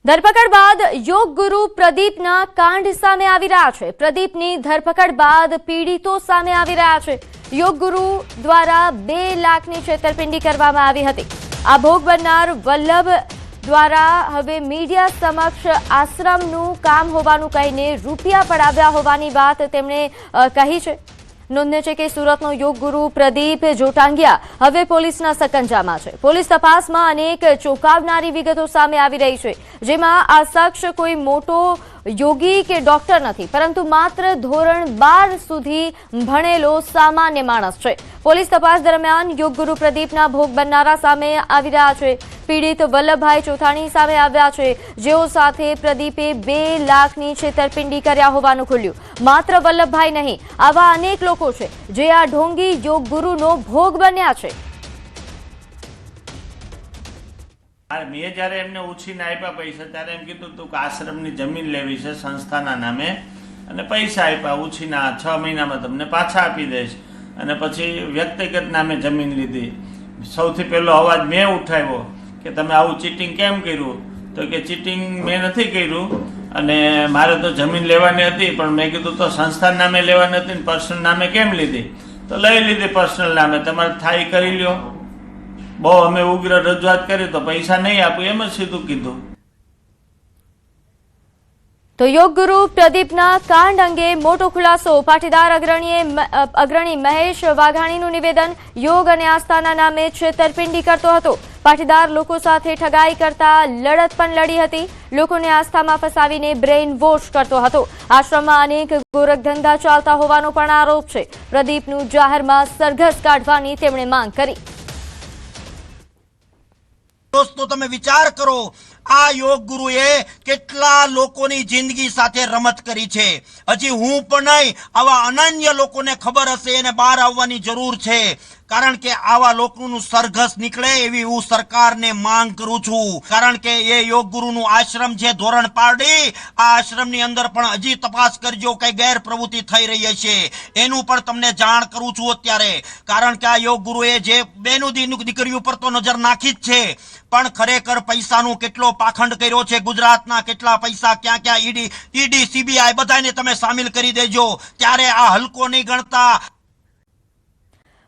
ધરપકડ બાદ યોગ ગુરુ પ્રદીપના કાંડ સામે આવી રહ્યા છે। પ્રદીપની ધરપકડ બાદ પીડિતો સામે આવી રહ્યા છે। યોગ ગુરુ દ્વારા 2 લાખની છેતરપિંડી કરવામાં આવી હતી। આ ભોગ બનનાર વલ્લભ દ્વારા હવે મીડિયા સમક્ષ આશ્રમનું કામ હોવાનું કહીને રૂપિયા પડાવ્યા હોવાની વાત તેમણે કહી છે। નોંધનીય છે કે સુરતનો યોગ ગુરુ પ્રદીપ જોટાંગિયા હવે પોલીસના સકંજામાં છે। પોલીસ તપાસમાં અનેક ચોંકાવનારી વિગતો સામે આવી રહી છે, જેમાં આ શખ્સ કોઈ મોટો યોગી કે ડોક્ટર નથી, પરંતુ માત્ર ધોરણ 12 સુધી ભણેલો સામાન્ય માણસ છે। પોલીસ તપાસ દરમિયાન યોગ ગુરુ પ્રદીપના ભોગ બનનારા સામે આવી રહ્યા છે। પીડિત વલ્લભભાઈ ચોથાણી સામે આવ્યા છે, જેઓ સાથે પ્રદીપે 2 લાખની છેતરપિંડી કર્યા હોવાનું ખુલ્યું। માત્ર વલ્લભભાઈ નહીં, આવા અનેક લોકો છે જે આ ઢોંગી યોગ ગુરુનો ભોગ બન્યા છે। મેં જ્યારે એમને ઉછીને આપ્યા પૈસા ત્યારે એમ કીધું હતું કે આશ્રમની જમીન લેવી છે સંસ્થાના નામે, અને પૈસા આપ્યા ઉછીના 6 મહિનામાં તમને પાછા આપી દઈશ, અને પછી વ્યક્તિગત નામે જમીન લીધી। સૌથી પહેલો અવાજ મેં ઉઠાવ્યો કે તમે આવું ચીટિંગ કેમ કર્યું? તો કે ચીટિંગ મેં નથી કર્યું, અને મારે તો જમીન લેવાની હતી, પણ મેં કીધું તો સંસ્થાના નામે લેવાની હતી ને પર્સનલ નામે કેમ લીધી? તો લઈ લીધી પર્સનલ નામે, તમારે થાય કરી લ્યો। બહુ અમે ઉગ્ર રજૂઆત કરી તો પૈસા નહીં આપું એમ જ સીધું કીધું। તો યોગ ગુરુ પ્રદીપના કાંડ અંગે મોટો ખુલાસો। પાટીદાર અગ્રણી મહેશ વાઘાણીનું નિવેદન। યોગ અને આસ્થાના નામે છેતરપિંડી કરતો હતો। પાટીદાર લોકો સાથે ઠગાઈ કરતા લડત પણ લડી હતી। લોકોને આસ્થામાં ફસાવીને બ્રેઇન વોશ કરતો હતો। આશ્રમમાં અનેક ગોરખધંધા ચાલતા હોવાનો પણ આરોપ છે। પ્રદીપનું જાહેરમાં સરઘસ કાઢવાની તેમણે માંગ કરી। दोस्तों તમે વિચાર કરો, આ યોગ ગુરુએ કેટલા લોકોની જિંદગી સાથે રમત કરી છે। હજી હું પણ નહીં, આવા અનન્ય લોકોને ખબર હશે એને બહાર આવવાની જરૂર છે, કારણ કે આવા લોકોનું સરઘસ નીકળે એવી હું સરકારને માંગ કરું છું। કારણ કે એ યોગ ગુરુનું આશ્રમ છે ધોરણ પારડી, આ આશ્રમની અંદર પણ હજી તપાસ કરજો કઈ ગેરપ્રવૃત્તિ થઈ રહી છે એનું પણ તમને જાણ કરું છું અત્યારે। કારણ કે આ યોગ ગુરુએ જે બેનું દીકરી ઉપર તો નજર નાખી જ છે, પણ ખરેખર પૈસાનું કેટલો પાખંડ કર્યો છે। ગુજરાતના કેટલા પૈસા ક્યાં ક્યાં ઈડી સીબીઆઈ બધાને તમે સામેલ કરી દેજો, ત્યારે આ હલકો નહીં ગણતા।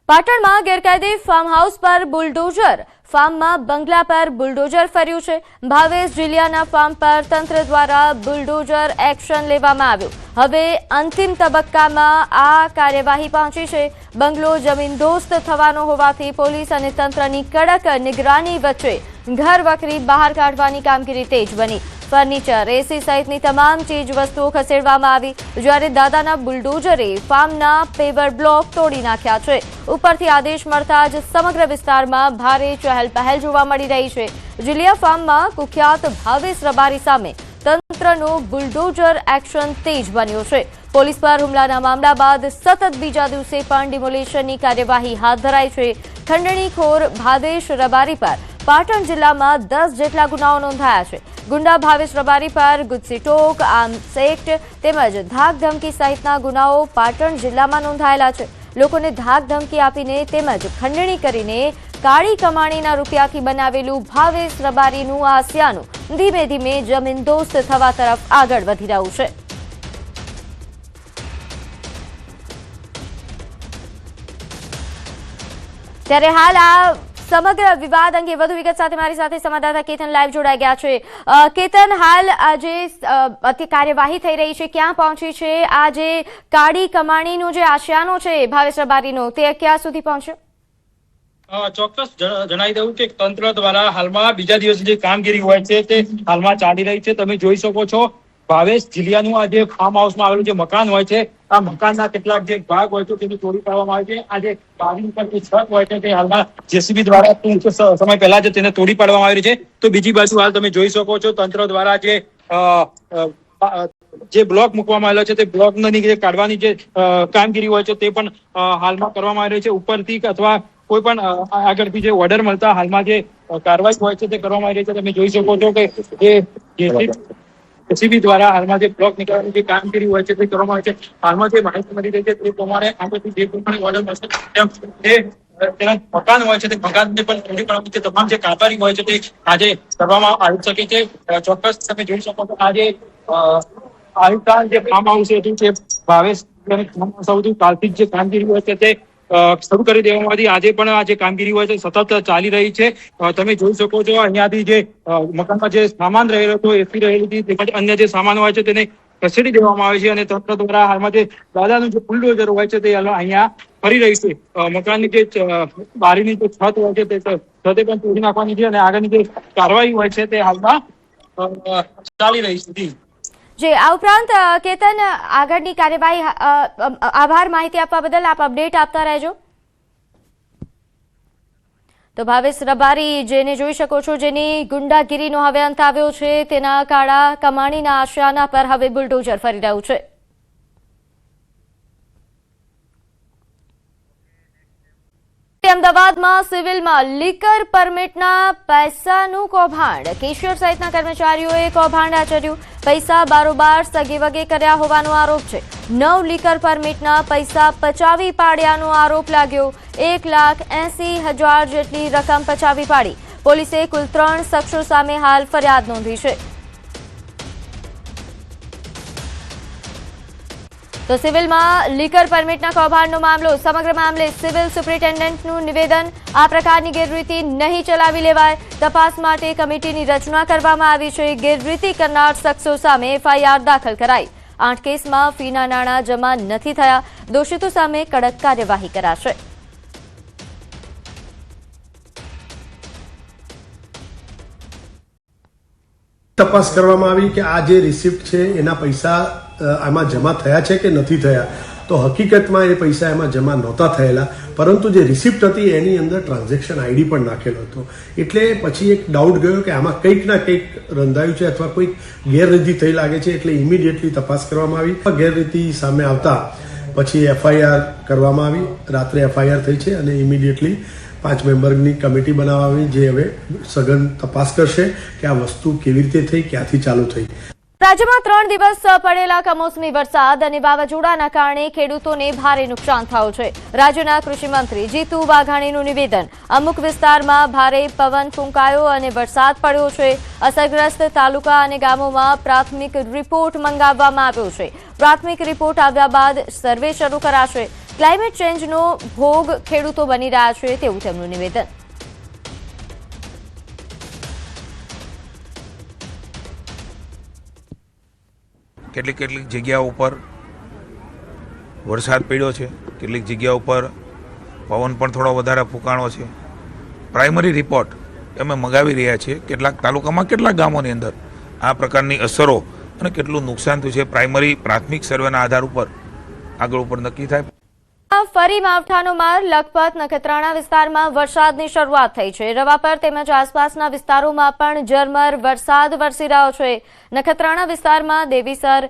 પાટણમાં ગેરકાયદે ફાર્મ હાઉસ પર બુલડોઝર। ફાર્મમાં બંગલા પર બુલડોઝર ફર્યું છે। ભાવેશ જીલિયાના ફાર્મ પર તંત્ર દ્વારા બુલડોઝર એક્શન લેવામાં આવ્યું। હવે અંતિમ તબક્કામાં આ કાર્યવાહી પહોંચી છે। બંગલો જમીનદોસ્ત થવાનો હોવાથી પોલીસ અને તંત્રની કડક નિગરાની વચ્ચે ઘર વખરી બહાર કાઢવાની કામગીરી તેજ બની। ફર્નિચર, એસી સહિતની તમામ ચીજ વસ્તુઓ ખસેડવામાં આવી, જ્યારે દાદાના બુલડોઝરે ફાર્મના પેવર બ્લોક તોડી નાખ્યા છે। ઉપરથી આદેશ મળતા જ સમગ્ર વિસ્તારમાં ભારે ચહેલપહેલ જોવા મળી રહી છે। જીલિયા ફાર્મમાં કુખ્યાત ભાવેશ રબારી સામે તંત્રનો બુલડોઝર એક્શન તેજ બન્યો છે। પોલીસ પર હુમલાના મામલા બાદ સતત બીજા દિવસે પણ ડિમોલિશનની કાર્યવાહી હાથ ધરાઈ છે। ખંડણીખોર ભાવેશ રબારી પર પાટણ જિલ્લામાં 10 જેટલા ગુનાઓ નોંધાયા છે। ગુંડા ભાવેશ રબારી પર ગુજસીટોક, આર્મ્સ એક્ટ તેમજ ધાક ધમકી સહિતના ગુનાઓ પાટણ જિલ્લામાં નોંધાયેલા છે। લોકોને ધાક ધમકી આપીને તેમજ ખંડણી કરીને કાળી કમાણીના રૂપિયાથી બનાવેલું ભાવેશ રબારીનું આ હત્યાનું ધીમે ધીમે જમીનદોસ્ત થવા તરફ આગળ વધી રહ્યું છે। ત્યારે હાલ આ સમગ્ર વિવાદ અંગે વધુ વિગત સાથે મારી સાથે સંવાદદાતા કેતન લાઈવ જોડાઈ ગયા છે। કેતન, હાલ આજે કાર્યવાહી થઈ રહી છે, ક્યાં પહોંચી છે? આ જે કાળી કમાણીનો જે આશયાનો છે ભાવેશ રબારીનો, તે ક્યાં સુધી પહોંચ્યો? ચોક્કસ જણાવી દઉં કે તંત્ર દ્વારા હાલમાં બીજા દિવસે જે કામગીરી હોય છે તે હાલમાં ચાલી રહી છે। તમે જોઈ શકો છો ભાવેશ જીલિયાનું આ જે ફાર્મ હાઉસમાં આવેલું જે મકાન હોય છે, આ મકાનના કેટલાક જે ભાગ હોય છે તેને તોડી પાડવામાં આવે છે। આ જે બારી ઉપર જે છત હોય છે તે હાલમાં જેસીબી દ્વારા ટૂંક સમય પહેલા જ તેને તોડી પાડવામાં આવી છે। તો બીજી બાજુ હાલ તમે જોઈ શકો છો તંત્ર દ્વારા જે બ્લોક મૂકવામાં આવેલો છે તે બ્લોકની જે કાઢવાની જે કામગીરી હોય છે તે પણ હાલમાં કરવામાં આવી રહી છે। ઉપરથી અથવા કોઈ પણ આગળથી જે ઓર્ડર મળતા હાલમાં જે કાર્યવાહી હોય છે તે કરવામાં આવી રહી છે। તમે જોઈ શકો છો કે જેસીબી દ્વારા હાલમાં જે બ્લોક નીકળવાની જે કામગીરી હોય છે તે કરવામાં આવે છે। હાલમાં જે માહિતી મળી રહી છે તે પ્રમાણે આગળથી જે પ્રમાણે ઓર્ડર મળશે તેના મકાન હોય છે તે મકાનને પણ તોડી પાડવાની જે તમામ જે કામગીરી હોય છે તે આજે કરવામાં આવી શકે છે. ચોક્કસ તમે જોઈ શકો છો આજે આયુક્તાન જે ફાર્મ હાઉસ હતું તે ભાવેશ સૌથી કાલથી જે કામગીરી હોય છે તે શરૂ કરી દેવામાં આવી. આજે પણ આ જે કામગીરી હોય છે સતત ચાલી રહી છે. તમે જોઈ શકો છો અહીંયાથી જે મકાનમાં જે સામાન રહેલો હતો એસી રહેલી હતી તેમજ અન્ય જે સામાન હોય છે તેને ખસેડી દેવામાં આવે છે અને તંત્ર દ્વારા હાલમાં જે દાદાનું જે બુલડોઝર હોય છે તે અહીંયા ફરી રહી છે. મકાનની જે બારીની જે છત હોય છે તે છતે પણ તોડી નાખવાની છે અને આગળની જે કાર્યવાહી હોય છે તે હાલમાં ચાલી રહી છે. જે આ ઉપરાંત કેતન આગળની કાર્યવાહી આભાર માહિતી આપવા બદલ આપ અપડેટ આપતા રહેજો. તો ભાવેશ રબારી જેને જોઈ શકો છો જેની ગુંડાગીરીનો હવે અંત આવ્યો છે તેના કાળા કમાણીના આશયાના પર હવે બુલડોઝર ફરી રહ્યું છે. અમદાવાદમાં સિવિલમાં લીકર પરમિટના પૈસાનું કૌભાંડ. કેશિયર સહિતના કર્મચારીઓએ કૌભાંડ આચર્યું. પૈસા બારોબાર સગેવગે કર્યા હોવાનો આરોપ છે. 9 લીકર પરમિટના પૈસા પચાવી પાડ્યાનો આરોપ લાગ્યો. 1,80,000 જેટલી રકમ પચાવી પાડી. પોલીસે કુલ 3 શખ્સો સામે હાલ ફરિયાદ નોંધી છે. તો સિવિલમાં લીકર પરમિટના કૌભાંડનો મામલો. સમગ્ર મામલે સિવિલ સુપ્રિન્ટેન્ડન્ટનું નિવેદન. આ પ્રકારની ગેરરીતિ નહીં ચલાવી લેવાય. તપાસ માટે કમિટીની રચના કરવામાં આવી છે. ગેરરીતિ કરનાર શખ્સો સામે એફઆઈઆર દાખલ કરાઈ. 8 કેસમાં ફીના નાણાં જમા નથી થયા. દોષિતો સામે કડક કાર્યવાહી કરાશે. તપાસ કરવામાં આવી કે આ જે રિસિપ્ટ છે એના પૈસા આમાં જમા થયા છે કે નથી થયા. તો હકીકતમાં એ પૈસા એમાં જમા નહોતા થયેલા, પરંતુ જે રિસિપ્ટ હતી એની અંદર ટ્રાન્ઝેક્શન આઈડી પણ નાખેલો હતો. એટલે પછી એક ડાઉટ ગયો કે આમાં કંઈક ના કંઈક રંધાયું છે અથવા કોઈક ગેરરીતિ થઈ લાગે છે. એટલે ઇમિડિયેટલી તપાસ કરવામાં આવી. ગેરરીતિ સામે આવતા પછી એફઆઈઆર કરવામાં આવી. રાત્રે એફઆઈઆર થઈ છે અને ઇમિડિયેટલી 5 મેમ્બરની કમિટી બનાવવાની જે હવે સઘન તપાસ કરશે કે આ વસ્તુ કેવી રીતે થઈ, ક્યાંથી ચાલુ થઈ. રાજ્યમાં 3 દિવસ પડેલા કમોસમી વરસાદ અને વાવાઝોડાના કારણે ખેડૂતોને ભારે નુકસાન થયું છે. રાજ્યના કૃષિ મંત્રી જીતુ વાઘાણીનું નિવેદન. અમુક વિસ્તારમાં ભારે પવન ફૂંકાયો અને વરસાદ પડ્યો છે. અસરગ્રસ્ત તાલુકા અને ગામોમાં પ્રાથમિક રિપોર્ટ મંગાવવામાં આવ્યો છે. પ્રાથમિક રિપોર્ટ આવ્યા બાદ સર્વે શરૂ કરાશે. ક્લાઇમેટ ચેન્જનો ભોગ ખેડૂતો બની રહ્યા છે તેવું તેમનું નિવેદન. કેટલીક જગ્યાઓ ઉપર વરસાદ પડ્યો છે, કેટલીક જગ્યા ઉપર પવન પણ થોડો વધારે ફૂંકાણો છે. પ્રાઇમરી રિપોર્ટ અમે મંગાવી રહ્યા છીએ. કેટલાક તાલુકામાં કેટલાક ગામોની અંદર આ પ્રકારની અસરો અને કેટલું નુકસાન થયું છે પ્રાઇમરી પ્રાથમિક સર્વેના આધાર ઉપર આગળ ઉપર નક્કી થાય. ફરી માવઠાનો માર. લખપત નખત્રાણા વિસ્તારમાં વરસાદની શરૂઆત થઈ છે. રવાપર તેમજ આસપાસના વિસ્તારોમાં પણ ઝરમર વરસાદ વરસી રહ્યો છે. નખત્રાણા વિસ્તારમાં દેવીસર,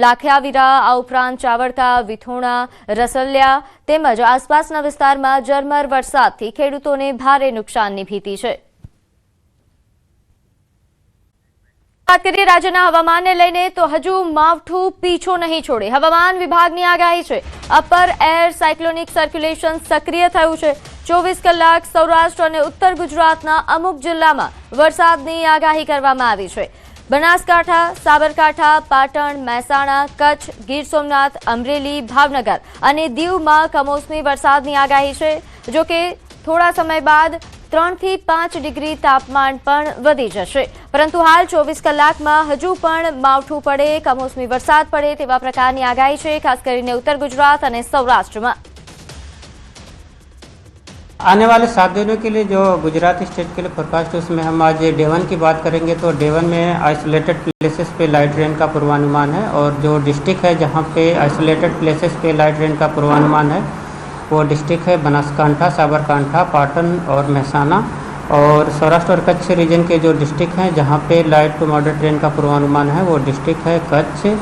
લાખિયાવીરા, આ ઉપરાંત ચાવડકા, વિથોણા, રસલિયા તેમજ આસપાસના વિસ્તારમાં ઝરમર વરસાદથી ખેડૂતોને ભારે નુકસાનની ભીતિ છે. વાત કરીએ રાજ્યના હવામાનને લઈને તો હજુ માવઠું પીછો નહીં છોડે. હવામાન વિભાગની આગાહી છે. અપર એર સાયક્લોનિક સર્ક્યુલેશન સક્રિય થયું છે. 24 કલાક સૌરાષ્ટ્ર અને ઉત્તર ગુજરાતના અમુક જિલ્લામાં વરસાદની આગાહી કરવામાં આવી છે. બનાસકાંઠા, સાબરકાંઠા, પાટણ, મહેસાણા, કચ્છ, ગીર સોમનાથ, અમરેલી, ભાવનગર અને દીવમાં કમોસમી વરસાદની આગાહી છે. જોકે થોડા સમય બાદ 3 થી 5 ડિગ્રી તાપમાન પણ વધી જશે. પરંતુ હાલ 24 કલાકમાં હજુ પણ માવઠું પડે, કમોસમી વરસાદ પડે તેવા પ્રકારની આગાહી છે, ખાસ કરીને उत्तर गुजरात અને સૌરાષ્ટ્રમાં. आने वाले 7 दिनों के लिए जो गुजरात स्टेट के लिए फोरकास्ट है उसमें हम आज डे 1 की बात करेंगे. तो डे 1 में आइसोलेटेड प्लेसेस पे लाइट रेन का पूर्वानुमान है और जो डिस्ट्रिक्ट है जहाँ पे आइसोलेटेड प्लेसेस पे लाइट रेन का पूर्वानुमान है वो डिस्ट्रिक्ट है बनासकांठा, साबरकांठा, पाटन और महसाना. और सौराष्ट्र और कच्छ रीजन के जो डिस्ट्रिक्ट हैं जहाँ पे लाइट टू मॉडरेट रेन का पूर्वानुमान है वो डिस्ट्रिक्ट है कच्छ,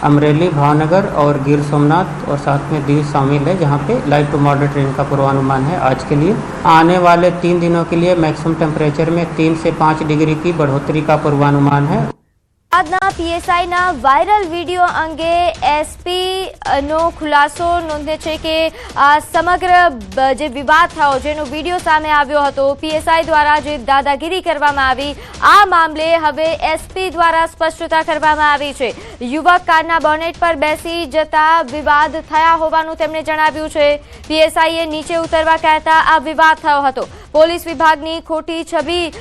अमरेली, भावनगर और गिर सोमनाथ और साथ में दीव शामिल है जहाँ पे लाइट टू मॉडरेट रेन का पूर्वानुमान है आज के लिए. आने वाले 3 दिनों के लिए मैक्सिमम टेम्परेचर में 3 से 5 डिग्री की बढ़ोतरी का पूर्वानुमान है. અમદાવાદના પીએસઆઈના વાયરલ વિડીયો અંગે એસપીનો ખુલાસો નોંધે છે કે આ સમગ્ર જે વિવાદ થયો જેનો વિડીયો સામે આવ્યો હતો પીએસઆઈ દ્વારા જે દાદાગીરી કરવામાં આવી આ મામલે હવે એસપી દ્વારા સ્પષ્ટતા કરવામાં આવી છે. યુવક કારના બોનેટ પર બેસી જતા વિવાદ થયા હોવાનું તેમણે જણાવ્યું છે. પીએસઆઈએ નીચે ઉતરવા કહેતા આ વિવાદ થયો હતો. પોલીસ વિભાગની ખોટી છબી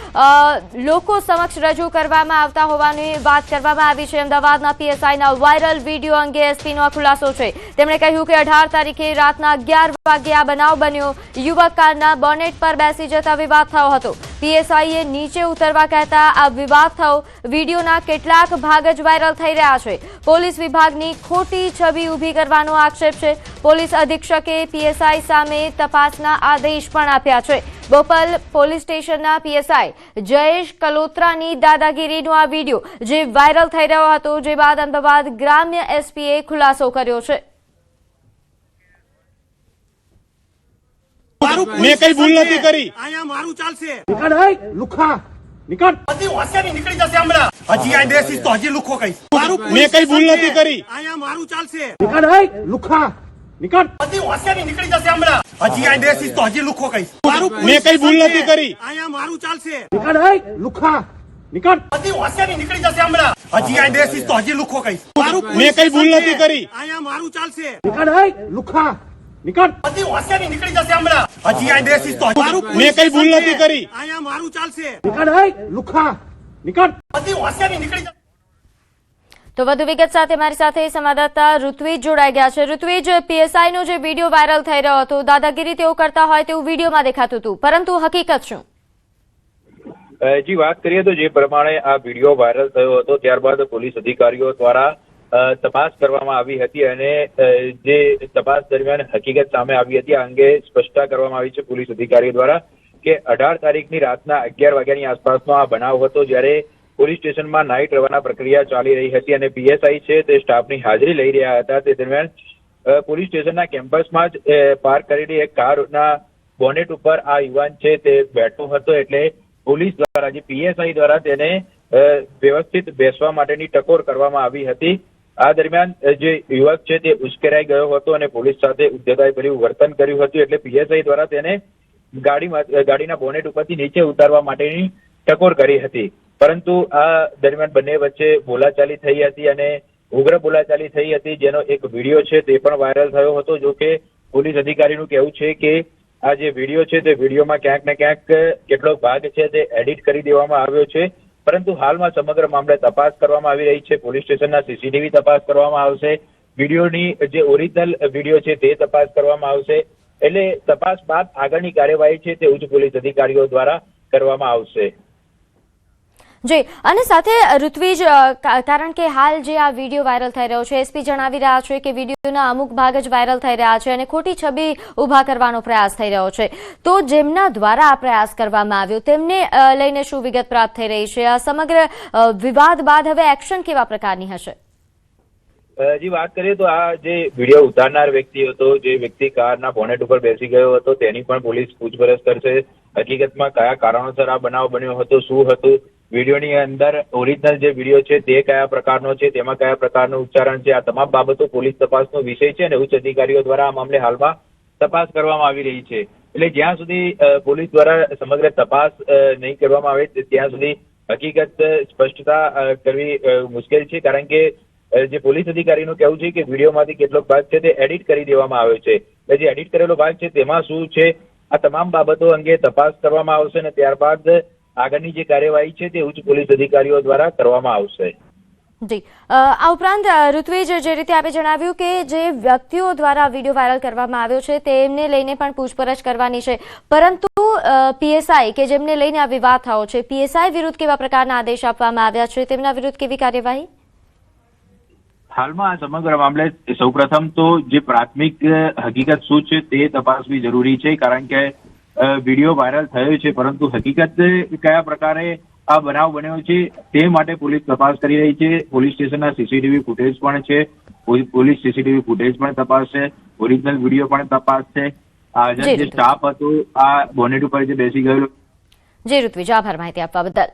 લોકો સમક્ષ રજૂ કરવામાં આવતા હોવાની વાત કરવામાં આવી છે. અમદાવાદના પીએસઆઈના વાયરલ વિડીયો અંગે એસપીનો આ ખુલાસો છે. તેમણે કહ્યું કે 18 તારીખે રાતના 11 વાગ્યે આ બનાવ બન્યો. યુવક કારના બોનેટ પર બેસી જતા વિવાદ થયો હતો. પીએસઆઈએ નીચે ઉતરવા કહેતા આ વિવાદ થયો. વિડીયોના કેટલાક ભાગ જ વાયરલ થઈ રહ્યા છે. પોલીસ વિભાગની ખોટી છબી ઊભી કરવાનો આક્ષેપ છે. પોલીસ અધિક્ષકે પીએસઆઈ સામે તપાસના આદેશ પણ આપ્યા છે. બોપલ પોલીસ સ્ટેશનના પીએસઆઈ જયેશ કલોત્રાની દાદાગીરીનો આ વિડીયો જે વાયરલ થઈ રહ્યો હતો જે બાદ અમદાવાદ ગ્રામ્ય એસપીએ ખુલાસો કર્યો છે. મેં કઈ ભૂલ નથી કરી. અહીંયા મારું ચાલશે. નીકળ લુખા નીકળ. બધી હોશિયારી નીકળી જશે હમણાં. હજી આ દેશી તો હજી લુખો કહીશ. મેં કઈ ભૂલ નથી કરી. અહીંયા મારું ચાલશે. નીકળ લુખા નીકળ. બધી હોશિયારી નીકળી જશે હમણાં. હજી આ દેશી તો હજી લુખો કહીશ. મેં કઈ ભૂલ નથી કરી. અહીંયા મારું ચાલશે. નીકળ લુખા નીકળ. બધી હોશિયારી નીકળી જશે હમણાં. હજી આ દેશી તો હજી લુખો કહીશ. મેં કઈ ભૂલ નથી કરી. અહીંયા મારું ચાલશે. નીકળ લુખા નીકળ. બધી હોશિયારી નીકળી જશે હમણાં. હજી આ દેશી તો મેં કઈ ભૂલ નથી કરી. અહીંયા મારું ચાલશે. નીકળ લુખા નીકળ. બધી હોશિયારી નીકળી જશે. તો વધુ વિગત સાથે મારી સાથે સંવાદદાતા ઋત્વિજ જોડાઈ ગયા છે. ઋત્વિજ, પીએસઆઈનો જે વિડીયો વાયરલ થઈ રહ્યો હતો દાદાગીરી તેઓ કરતા હોય તેવું વિડીયોમાં દેખાતું હતું, પરંતુ હકીકત શું? જી વાત કરીએ તો જે પ્રમાણે આ વિડીયો વાયરલ થયો હતો ત્યારબાદ પોલીસ અધિકારીઓ દ્વારા તપાસ કરવામાં આવી હતી અને જે તપાસ દરમિયાન હકીકત સામે આવી હતી આ અંગે સ્પષ્ટતા કરવામાં આવી છે પોલીસ અધિકારીઓ દ્વારા કે 18 તારીખની રાતના 11 વાગ્યાની આસપાસનો આ બનાવ હતો જ્યારે પોલીસ સ્ટેશનમાં નાઇટ રવાના પ્રક્રિયા ચાલી રહી હતી અને પીએસઆઈ છે તે સ્ટાફની હાજરી લઈ રહ્યા હતા. તે દરમિયાન પોલીસ સ્ટેશનના કેમ્પસમાં જ પાર્ક કરેલી એક કારના બોનેટ ઉપર આ યુવાન છે તે બેઠો હતો એટલે પોલીસ દ્વારા જે પીએસઆઈ દ્વારા તેને વ્યવસ્થિત બેસવા માટેની ટકોર કરવામાં આવી હતી. આ દરમિયાન જે યુવક છે તે ઉશ્કેરાઈ ગયો હતો અને પોલીસ સાથે ઉદ્ધતાઈભર્યું વર્તન કર્યું હતું એટલે પીએસઆઈ દ્વારા તેને ગાડીના બોનેટ ઉપરથી નીચે ઉતારવા માટેની ટકોર કરી હતી. પરંતુ આ દરમિયાન બંને વચ્ચે બોલાચાલી થઈ હતી અને ઉગ્ર બોલાચાલી થઈ હતી જેનો એક વિડીયો છે તે પણ વાયરલ થયો હતો. જો કે પોલીસ અધિકારીનું કહેવું છે કે આ જે વિડીયો છે તે વિડીયોમાં ક્યાંક ને ક્યાંક કેટલોક ભાગ છે તે એડિટ કરી દેવામાં આવ્યો છે. પરંતુ હાલમાં સમગ્ર મામલે તપાસ કરવામાં આવી રહી છે. પોલીસ સ્ટેશનના સીસીટીવી તપાસ કરવામાં આવશે. વિડીયોની જે ઓરિજિનલ વિડીયો છે તે તપાસ કરવામાં આવશે. એટલે તપાસ બાદ આગળની કાર્યવાહી છે તે ઉચ્ચ પોલીસ અધિકારીઓ દ્વારા કરવામાં આવશે. જી, અને સાથે ઋત્વિજ, કારણ કે હાલ જે આ વિડીયો વાયરલ થઈ રહ્યો છે એસપી જણાવી રહ્યા છે કે વિડીયોના અમુક ભાગ જ વાયરલ થઈ રહ્યા છે અને ખોટી છબી ઊભા કરવાનો પ્રયાસ થઈ રહ્યો છે, તો જેમના દ્વારા આ પ્રયાસ કરવામાં આવ્યો તેમને લઈને શું વિગત પ્રાપ્ત થઈ રહી છે? આ સમગ્ર વિવાદ બાદ હવે એક્શન કેવા પ્રકારની હશે? જી વાત કરીએ તો આ જે વિડીયો ઉતારનાર વ્યક્તિ હતો, જે વ્યક્તિ કારના બોનેટ ઉપર બેસી ગયો હતો, તેની પણ પોલીસ પૂછપરછ કરશે. હકીકતમાં કયા કારણોસર આ બનાવ બન્યો હતો, શું હતું, વિડીયોની અંદર ઓરિજિનલ જે વિડીયો છે તે કયા પ્રકારનો છે, તેમાં કયા પ્રકારનું ઉચ્ચારણ છે, આ તમામ બાબતો પોલીસ તપાસનો વિષય છે અને ઉચ્ચ અધિકારીઓ દ્વારા આ મામલે હાલમાં તપાસ કરવામાં આવી રહી છે. એટલે જ્યાં સુધી પોલીસ દ્વારા સમગ્ર તપાસ નહીં કરવામાં આવે ત્યાં સુધી હકીકત સ્પષ્ટતા કરવી મુશ્કેલ છે. કારણ કે જે પોલીસ અધિકારીનું કહેવું છે કે વિડીયોમાંથી કેટલોક ભાગ છે તે એડિટ કરી દેવામાં આવ્યો છે. એટલે જે એડિટ કરેલો ભાગ છે તેમાં શું છે, આ તમામ બાબતો અંગે તપાસ કરવામાં આવશે અને ત્યારબાદ આગળની જે કાર્યવાહી છે તે ઉચ્ચ પોલીસ અધિકારીઓ દ્વારા કરવામાં આવશે. જી, આ ઉપરાંત ઋત્વિજ, જે રીતે આપે જણાવ્યું કે જે વ્યક્તિઓ દ્વારા વિડીયો વાયરલ કરવામાં આવ્યો છે તેમને લઈને પણ પૂછપરછ કરવાની છે, પરંતુ પીએસઆઈ કે જેમને લઈને આ વિવાદ થયો છે, પીએસઆઈ વિરુદ્ધ કેવા પ્રકારના આદેશ આપવામાં આવ્યા છે, તેમના વિરુદ્ધ કેવી કાર્યવાહી? હાલમાં આ સમગ્ર મામલે સૌપ્રથમ તો જે પ્રાથમિક હકીકત શું છે તે તપાસવી જરૂરી છે. કારણ કે વિડીયો વાયરલ થયો છે પરંતુ હકીકત કયા પ્રકારે આ બનાવ બન્યો છે તે માટે પોલીસ તપાસ કરી રહી છે. પોલીસ સ્ટેશનના સીસીટીવી ફૂટેજ પણ છે, પોલીસ સીસીટીવી ફૂટેજ પણ તપાસશે, ઓરિજિનલ વિડીયો પણ તપાસશે. હાજર જે સ્ટાફ હતો આ બોનેટ ઉપર જે બેસી ગયેલો. જી ઋત્વિજ, આભાર માહિતી આપવા બદલ.